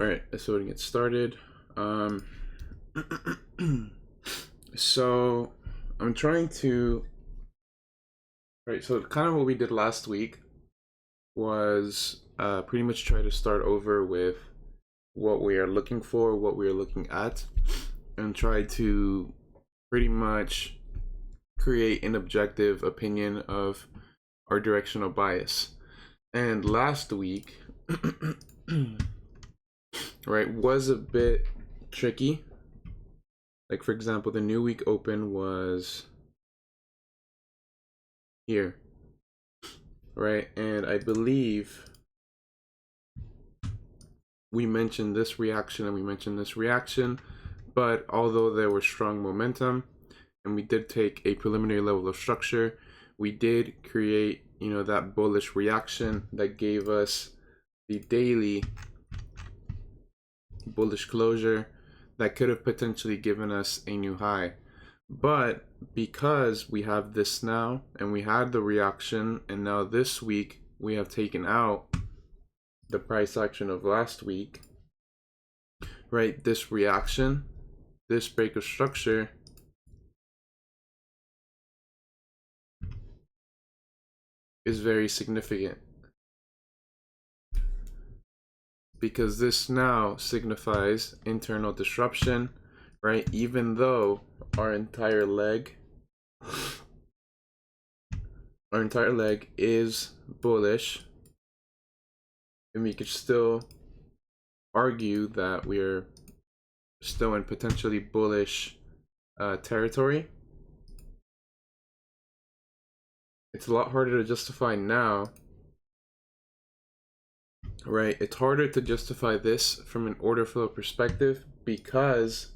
All right, so to get started, so I'm trying to, right, so kind of what we did last week was pretty much try to start over with what we are looking for, what we are looking at, and try to pretty much create an objective opinion of our directional bias. And last week, right, was a bit tricky. Like, for example, the new week open was here, right? And I believe we mentioned this reaction and we mentioned this reaction, but although there was strong momentum and we did take a preliminary level of structure, we did create, that bullish reaction that gave us the daily bullish closure that could have potentially given us a new high. But because we have this now and we had the reaction, and now this week we have taken out the price action of last week, right? This reaction, this break of structure is very significant, because this now signifies internal disruption, right? Even though our entire leg is bullish, and we could still argue that we're still in potentially bullish territory. It's a lot harder to justify now, right? It's harder to justify this from an order flow perspective because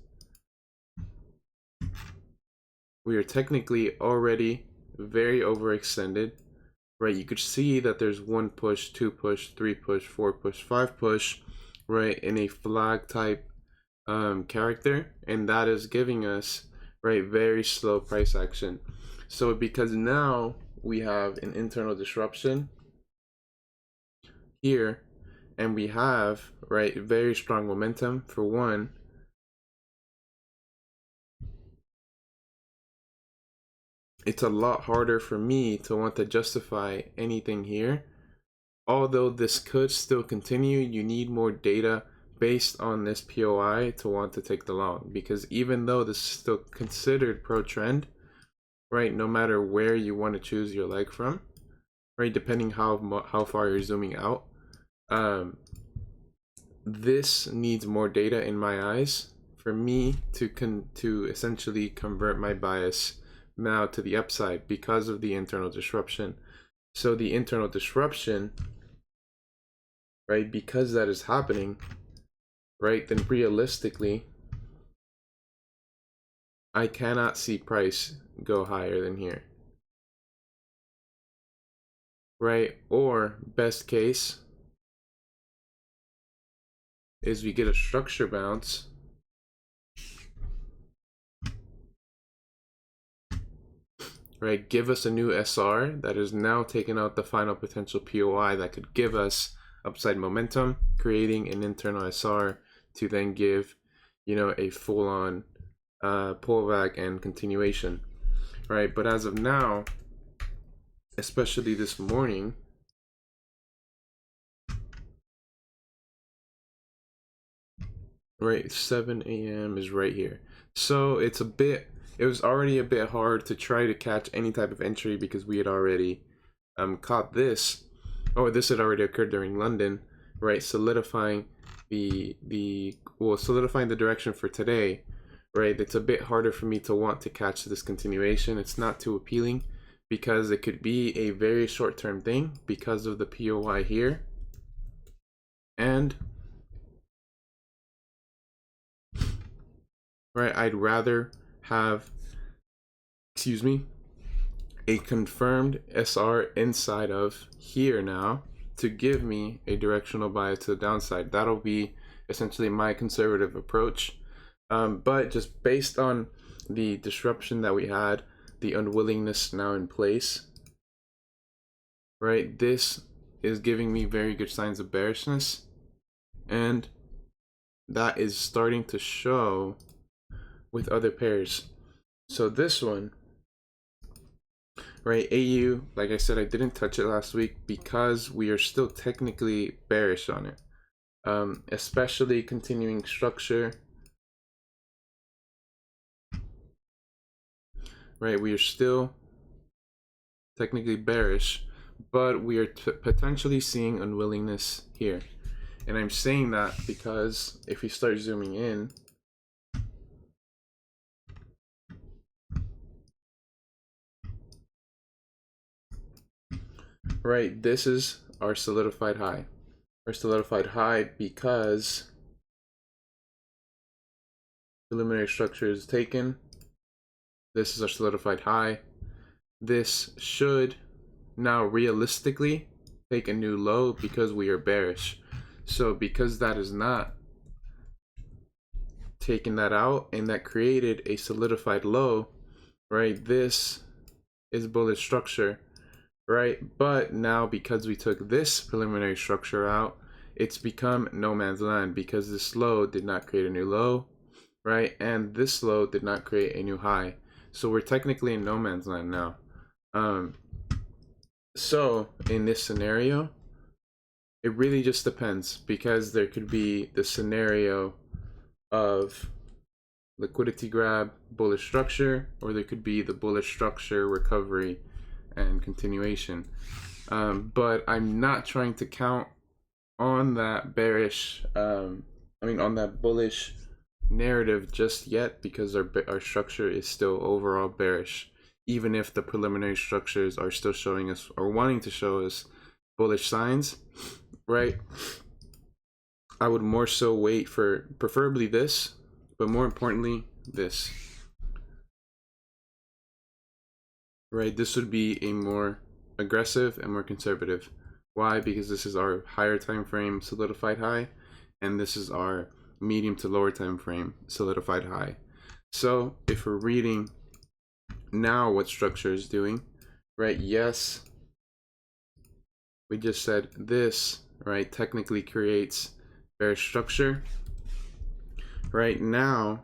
we are technically already very overextended, right? You could see that there's 1 push, 2 push, 3 push, 4 push, 5 push, right, in a flag type character, and that is giving us, right, very slow price action. So because now we have an internal disruption here, and we have, right, very strong momentum for one, it's a lot harder for me to want to justify anything here. Although this could still continue, you need more data based on this POI to want to take the long, because even though this is still considered pro trend, right, no matter where you want to choose your leg from, right, depending how far you're zooming out, this needs more data in my eyes for me to essentially convert my bias now to the upside because of the internal disruption. So the internal disruption, right, because that is happening, right, then realistically I cannot see price go higher than here, right? Or best case is we get a structure bounce, right? Give us a new SR that is now taking out the final potential POI that could give us upside momentum, creating an internal SR to then give, a full-on pullback and continuation, right? But as of now, especially this morning, right, 7 a.m. is right here. So it was already a bit hard to try to catch any type of entry because we had already caught this, or this had already occurred during London, right? Solidifying solidifying the direction for today, right? It's a bit harder for me to want to catch this continuation. It's not too appealing because it could be a very short-term thing because of the POI here, and right, I'd rather have, a confirmed SR inside of here now to give me a directional bias to the downside. That'll be essentially my conservative approach. But just based on the disruption that we had, the unwillingness now in place, right, this is giving me very good signs of bearishness, and that is starting to show with other pairs. So this one, right, AU, like I said, I didn't touch it last week because we are still technically bearish on it, especially continuing structure. Right, we are still technically bearish, but we are potentially seeing unwillingness here. And I'm saying that because if we start zooming in, right, this is our solidified high. Our solidified high because preliminary structure is taken. This is our solidified high. This should now realistically take a new low because we are bearish. So because that is not taking that out and that created a solidified low, right, this is bullish structure, right? But now because we took this preliminary structure out, it's become no man's land because this low did not create a new low, right? And this low did not create a new high. So we're technically in no man's land now. So in this scenario, it really just depends because there could be the scenario of liquidity grab, bullish structure, or there could be the bullish structure, recovery, and continuation. But I'm not trying to count on that bearish, on that bullish narrative just yet because our structure is still overall bearish, even if the preliminary structures are still showing us or wanting to show us bullish signs, right? I would more so wait for preferably this, but more importantly, this. Right, this would be a more aggressive and more conservative. Why? Because this is our higher time frame solidified high, and this is our medium to lower time frame solidified high. So if we're reading now what structure is doing, right? Yes, we just said this, right, technically creates bearish structure. Right now,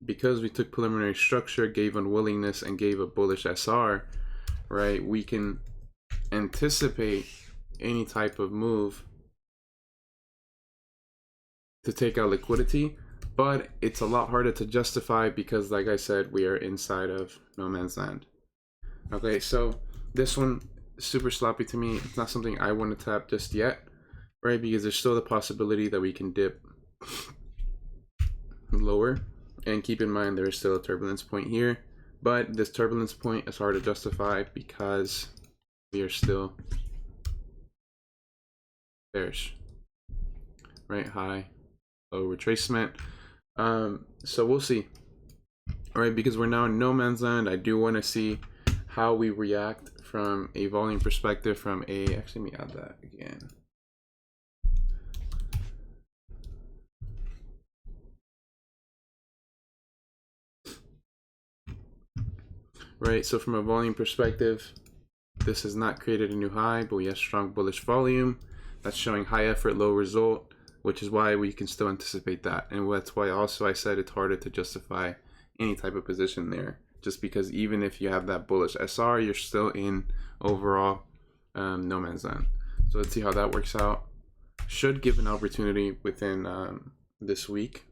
because we took preliminary structure, gave unwillingness, and gave a bullish SR, right, we can anticipate any type of move to take out liquidity, but it's a lot harder to justify because, like I said, we are inside of no man's land. Okay, so this one is super sloppy to me. It's not something I want to tap just yet, right, because there's still the possibility that we can dip lower. And keep in mind there is still a turbulence point here, but this turbulence point is hard to justify because we are still bearish, right? High, low retracement. So we'll see. All right, because we're now in no man's land, I do want to see how we react from a volume perspective. Actually, let me add that again. Right, so from a volume perspective, this has not created a new high, but we have strong bullish volume. That's showing high effort, low result, which is why we can still anticipate that. And that's why also I said it's harder to justify any type of position there. Just because even if you have that bullish SR, you're still in overall no man's land. So let's see how that works out. Should give an opportunity within this week.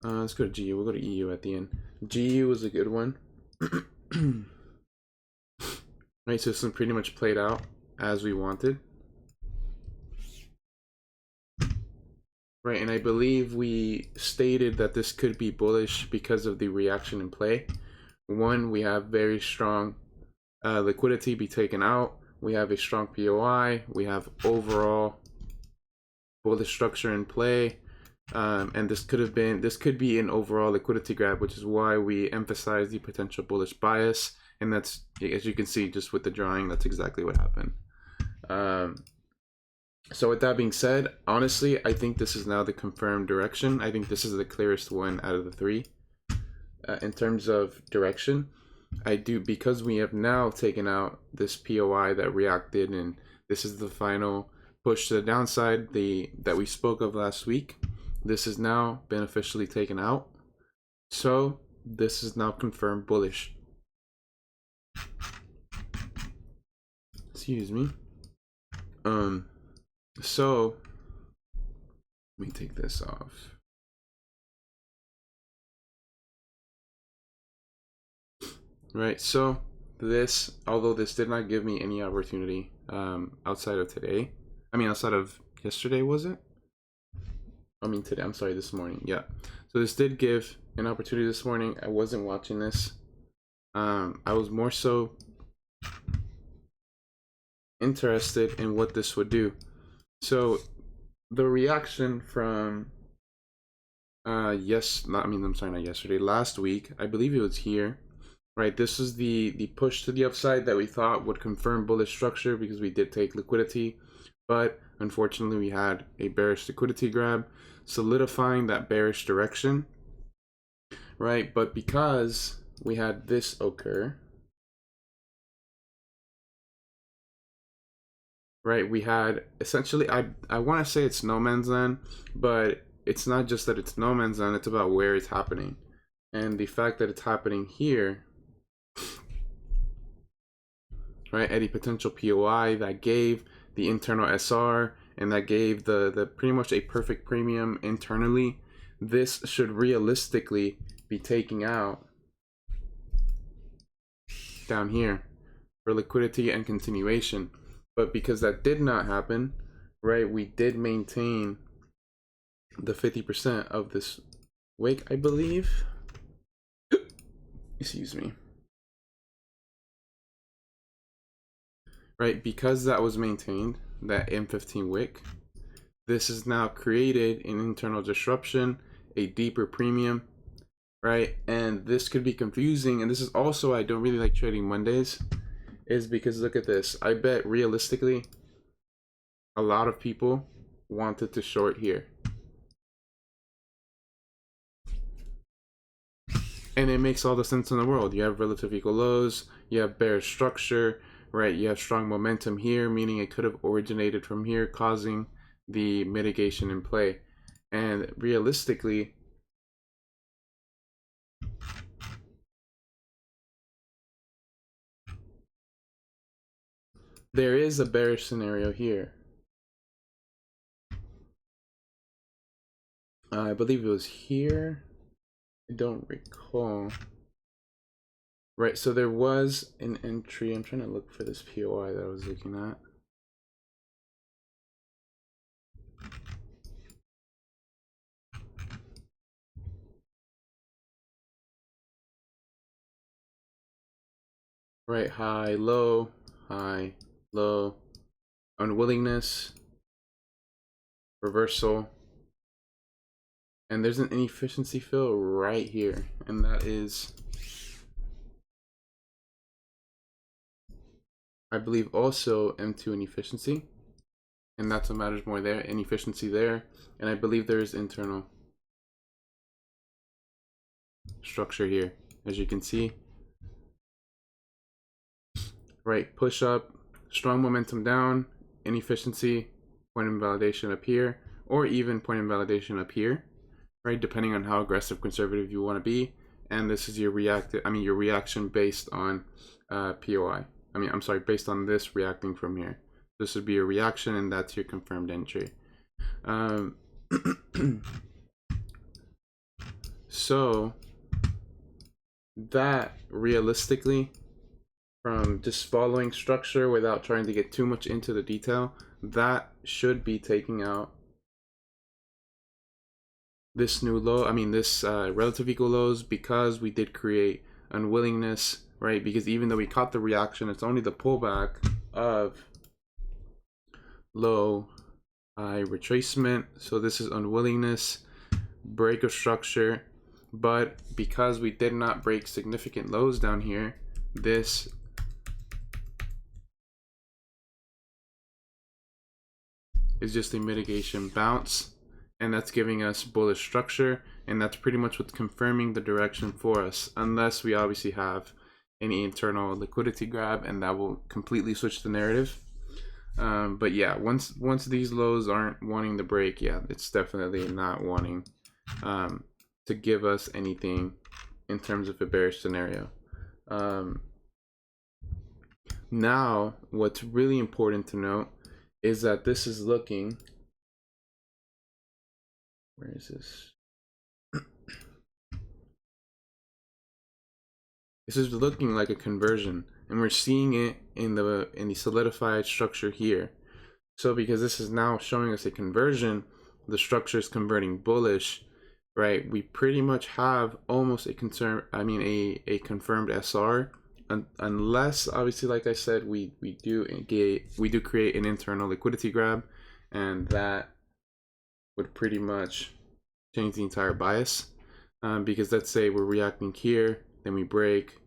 Let's go to GU. We'll go to EU at the end. GU was a good one. Right, so this one pretty much played out as we wanted. Right, and I believe we stated that this could be bullish because of the reaction in play. One, we have very strong liquidity be taken out. We have a strong POI. We have overall bullish structure in play. And this could be an overall liquidity grab, which is why we emphasize the potential bullish bias. And that's, as you can see just with the drawing, that's exactly what happened. So with that being said, honestly, I think this is now the confirmed direction. I think this is the clearest one out of the three. In terms of direction, because we have now taken out this POI that reacted, and this is the final push to the downside that we spoke of last week. This has now been officially taken out. So this is now confirmed bullish. Excuse me. So let me take this off. Right, so this, although this did not give me any opportunity outside of today, outside of yesterday, was it? Today, I'm sorry, this morning, yeah. So this did give an opportunity this morning. I wasn't watching this. I was more so interested in what this would do. So the reaction from not yesterday, last week, I believe it was here. Right, this is the push to the upside that we thought would confirm bullish structure because we did take liquidity, but unfortunately we had a bearish liquidity grab, solidifying that bearish direction. Right, but because we had this occur, right, we had essentially, I want to say it's no man's land, but it's not just that it's no man's land, it's about where it's happening. And the fact that it's happening here, right, at a potential POI that gave the internal SR and that gave the pretty much a perfect premium internally, this should realistically be taking out down here for liquidity and continuation. But because that did not happen, right, we did maintain the 50% of this wick, I believe. Excuse me. Right, because that was maintained, that M15 wick, this has now created an internal disruption, a deeper premium, right? And this could be confusing, and this is also why I don't really like trading Mondays, is because look at this. I bet realistically a lot of people wanted to short here. And it makes all the sense in the world. You have relative equal lows, you have bearish structure, right? You have strong momentum here, meaning it could have originated from here, causing the mitigation in play. And realistically, there is a bearish scenario here. I believe it was here. I don't recall. Right, so there was an entry. I'm trying to look for this POI that I was looking at. Right, high, low, unwillingness, reversal. And there's an inefficiency fill right here. And that is, I believe, also M2 inefficiency. And that's what matters more there, inefficiency there. And I believe there is internal structure here, as you can see. Right, push up, strong momentum down, inefficiency, point invalidation up here, or even point invalidation up here, right? Depending on how aggressive conservative you want to be. And this is your reaction based on POI. Based on this reacting from here. This would be a reaction, and that's your confirmed entry. So that realistically, from just following structure without trying to get too much into the detail, that should be taking out this new low, this relative equal lows, because we did create unwillingness, right? Because even though we caught the reaction, it's only the pullback of low, high retracement. So this is unwillingness, break of structure. But because we did not break significant lows down here, this is just a mitigation bounce, and that's giving us bullish structure, and that's pretty much what's confirming the direction for us, unless we obviously have any internal liquidity grab, and that will completely switch the narrative. But yeah, once these lows aren't wanting to break, yeah, it's definitely not wanting to give us anything in terms of a bearish scenario. Now, what's really important to note is that this is looking, where is this? This is looking like a conversion, and we're seeing it in the solidified structure here. So because this is now showing us a conversion, the structure is converting bullish, right? We pretty much have almost a confirmed SR, unless obviously, like I said, we do create an internal liquidity grab, and that would pretty much change the entire bias. Because let's say we're reacting here, then we break,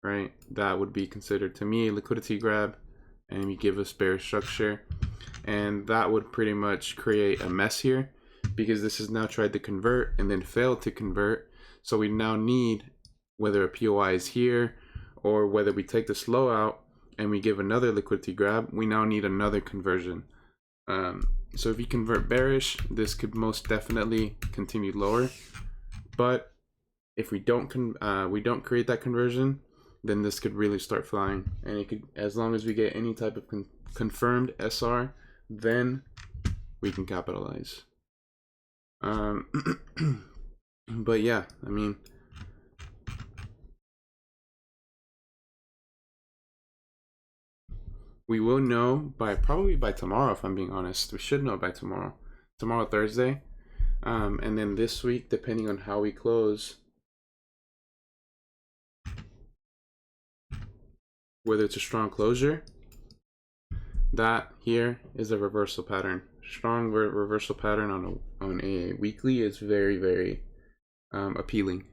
right? That would be considered to me a liquidity grab, and we give us bearish structure, and that would pretty much create a mess here, because this has now tried to convert and then failed to convert. So we now need, whether a POI is here or whether we take this low out and we give another liquidity grab, we now need another conversion. So if you convert bearish, this could most definitely continue lower. But if we don't create that conversion, then this could really start flying, and it could, as long as we get any type of confirmed SR, then we can capitalize. But yeah, I mean, we will know probably by tomorrow, if I'm being honest. We should know by tomorrow, Thursday. And then this week, depending on how we close, whether it's a strong closure, that here is a reversal pattern. Strong reversal pattern on a weekly is very, very appealing.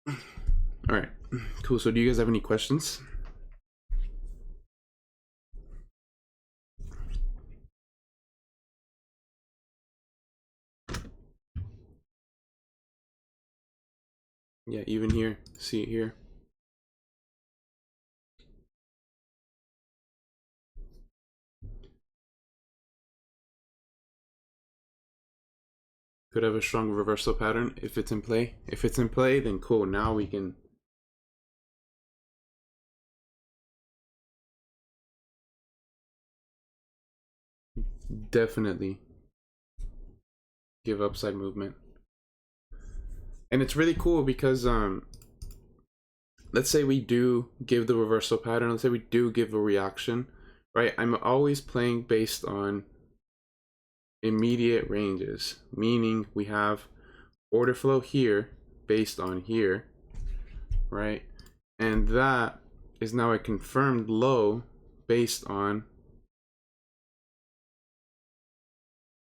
All right, cool. So do you guys have any questions? Yeah, even here, see it here. Could have a strong reversal pattern if it's in play. If it's in play, then cool. Now we can definitely give upside movement. And it's really cool because let's say we do give the reversal pattern, let's say we do give a reaction, right? I'm always playing based on immediate ranges, meaning we have order flow here based on here, right? And that is now a confirmed low based on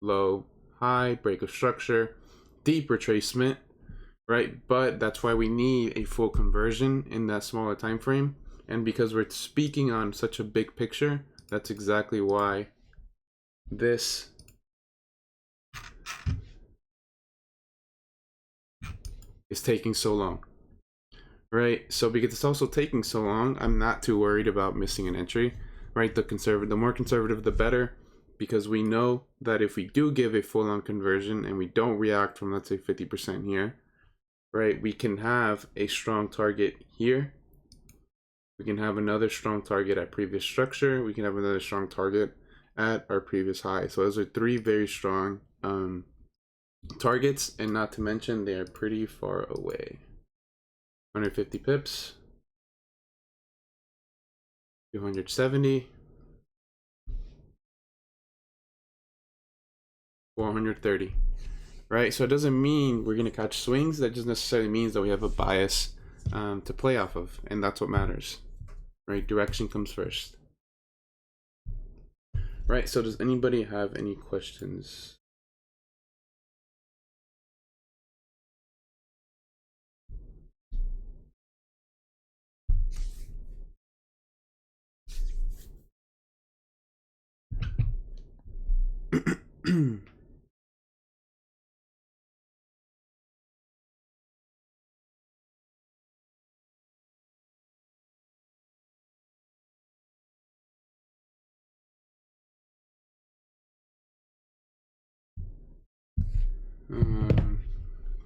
low, high, break of structure, deep retracement, right? But that's why we need a full conversion in that smaller time frame. And because we're speaking on such a big picture, that's exactly why this is taking so long, right? So because it's also taking so long, I'm not too worried about missing an entry, right? The more conservative, the better, because we know that if we do give a full-on conversion and we don't react from, let's say, 50% here, right, we can have a strong target here. We can have another strong target at previous structure. We can have another strong target at our previous high. So those are three very strong targets, and not to mention they are pretty far away. 150 pips, 270, 430, right? So it doesn't mean we're going to catch swings. That just necessarily means that we have a bias to play off of, and that's what matters, right? Direction comes first. Right, so does anybody have any questions?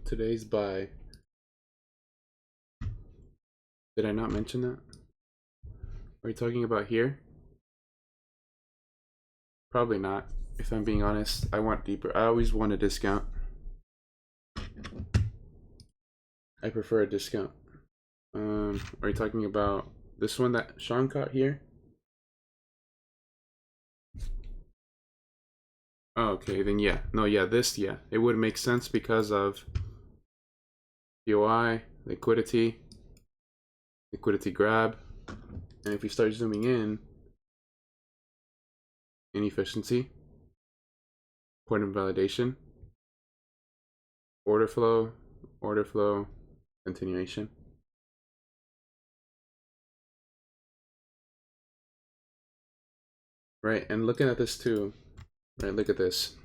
Today's buy. Did I not mention that? Are you talking about here? Probably not. If I'm being honest, I want deeper. I always want a discount. I prefer a discount. Are you talking about this one that Sean caught here? Oh, okay, then yeah. No, yeah, this, yeah. It would make sense because of POI, liquidity, liquidity grab. And if we start zooming in, inefficiency, point of validation, order flow, continuation. Right, and looking at this too, right, look at this.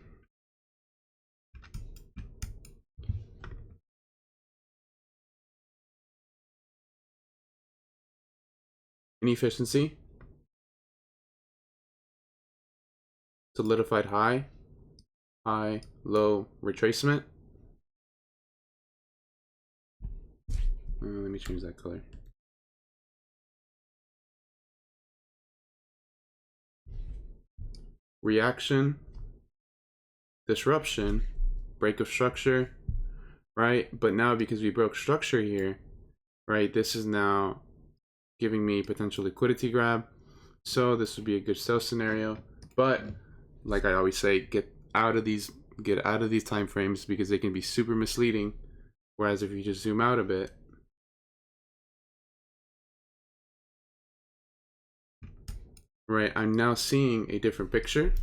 Inefficiency, solidified high, high, low, retracement. Let me change that color. Reaction, disruption, break of structure, right? But now because we broke structure here, right, this is now giving me potential liquidity grab. So this would be a good sell scenario. But like I always say, get out of these time frames because they can be super misleading. Whereas if you just zoom out a bit, right, I'm now seeing a different picture.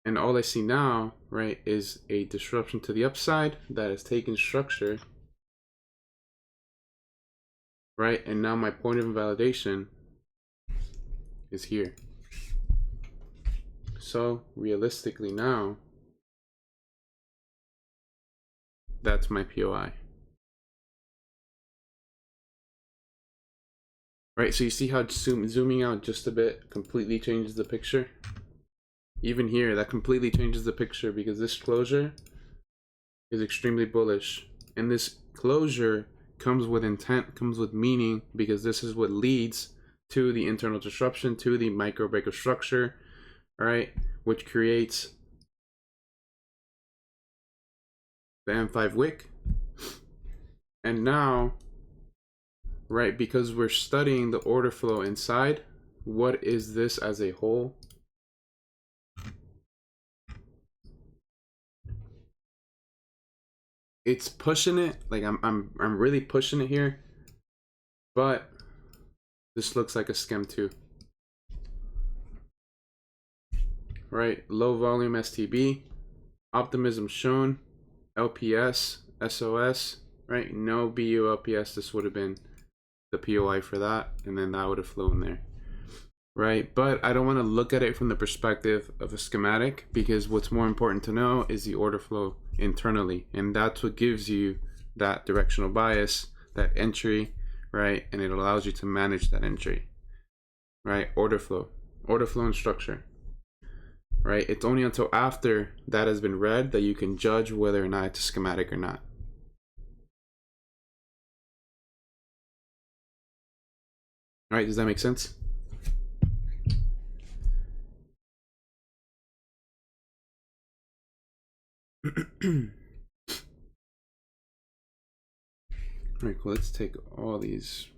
And all I see now, right, is a disruption to the upside that has taken structure, right? And now my point of invalidation is here. So realistically now, that's my POI. Right, so you see how zooming out just a bit completely changes the picture? Even here, that completely changes the picture because this closure is extremely bullish. And this closure comes with intent, comes with meaning, because this is what leads to the internal disruption, to the micro break of structure, right? Which creates the M5 wick. And now, right, because we're studying the order flow inside, what is this as a whole? It's pushing it, like I'm really pushing it here, but this looks like a scam too. Right, low volume STB, optimism shown, LPS, SOS, right? No BU LPS, this would have been the POI for that, and then that would have flown there. Right, but I don't want to look at it from the perspective of a schematic because what's more important to know is the order flow internally, and that's what gives you that directional bias, that entry, right? And it allows you to manage that entry, right? Order flow and structure, right? It's only until after that has been read that you can judge whether or not it's a schematic or not. All right, does that make sense? All right, cool. Let's take all these.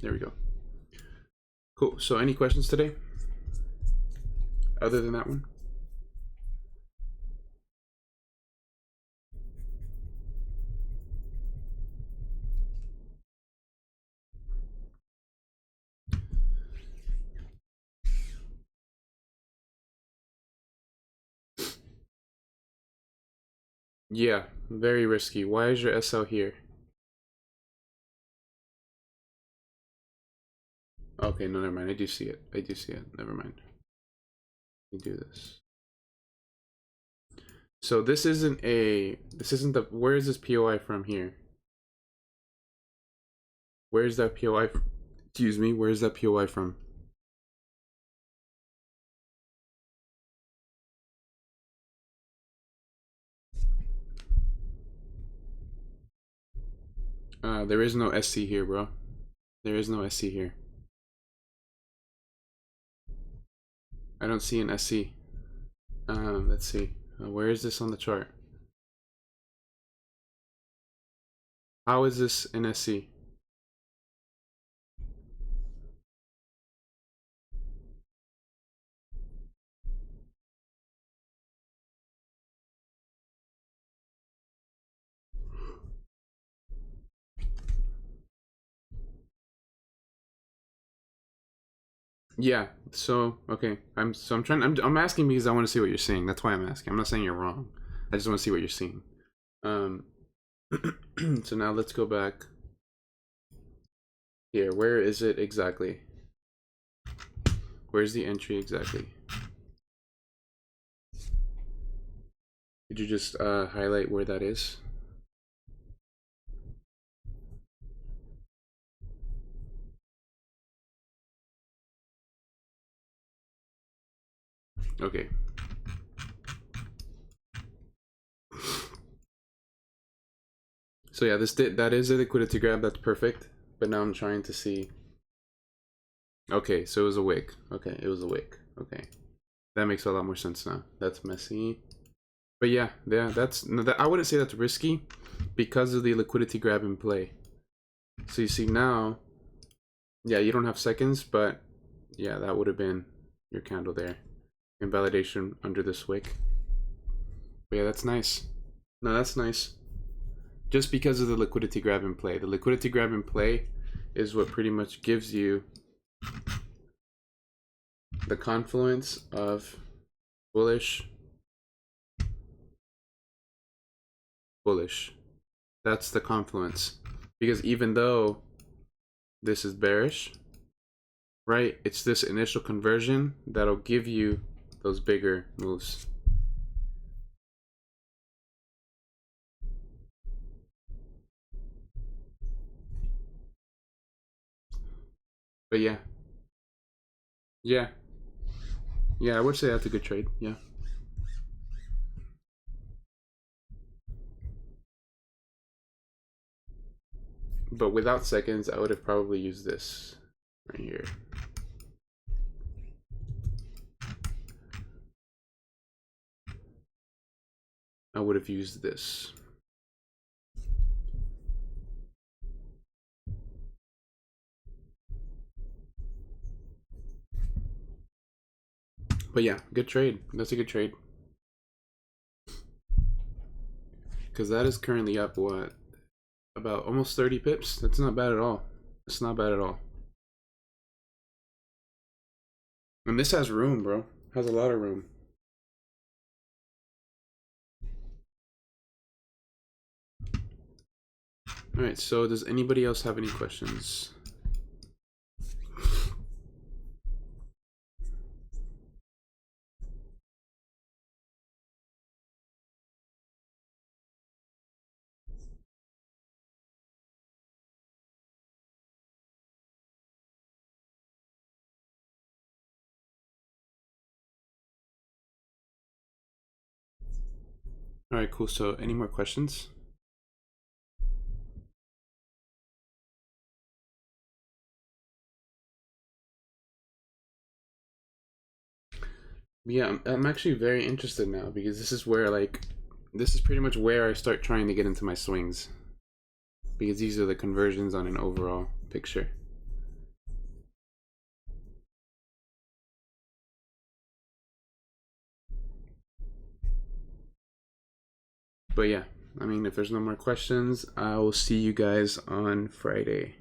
There we go. Cool. So any questions today? Other than that one? Yeah, very risky. Why is your SL here? Okay, no, never mind. I do see it. I do see it. Never mind. Let me do this. So this isn't the, where is this POI from here? Where's that POI? Excuse me, where's that POI from? There is no SC here, bro. There is no SC here. I don't see an SC. Let's see. Where is this on the chart? How is this an SC? Yeah. So okay. I'm asking because I want to see what you're seeing. That's why I'm asking. I'm not saying you're wrong. I just want to see what you're seeing. So now let's go back here. Where is it exactly? Where's the entry exactly? Could you just highlight where that is? Okay. So yeah, that is a liquidity grab. That's perfect. But now I'm trying to see. Okay, so it was a wick. Okay, it was a wick. Okay, that makes a lot more sense now. That's messy. But yeah, I wouldn't say that's risky because of the liquidity grab in play. So you see now, yeah, you don't have seconds, but yeah, that would have been your candle there. Invalidation under this wick. But yeah, that's nice. No, that's nice. Just because of the liquidity grab in play. The liquidity grab in play is what pretty much gives you the confluence of bullish, bullish. That's the confluence. Because even though this is bearish, right, it's this initial conversion that'll give you those bigger moves. But yeah. Yeah. Yeah, I would say that's a good trade. Yeah. But without seconds, I would have probably used this right here. I would have used this. But yeah, good trade. That's a good trade. Because that is currently up, what? About almost 30 pips? That's not bad at all. It's not bad at all. And this has room, bro. Has a lot of room. Alright, so does anybody else have any questions? Alright, cool. So any more questions? Yeah, I'm actually very interested now because this is where, like, this is pretty much where I start trying to get into my swings. Because these are the conversions on an overall picture. But yeah, I mean, if there's no more questions, I will see you guys on Friday.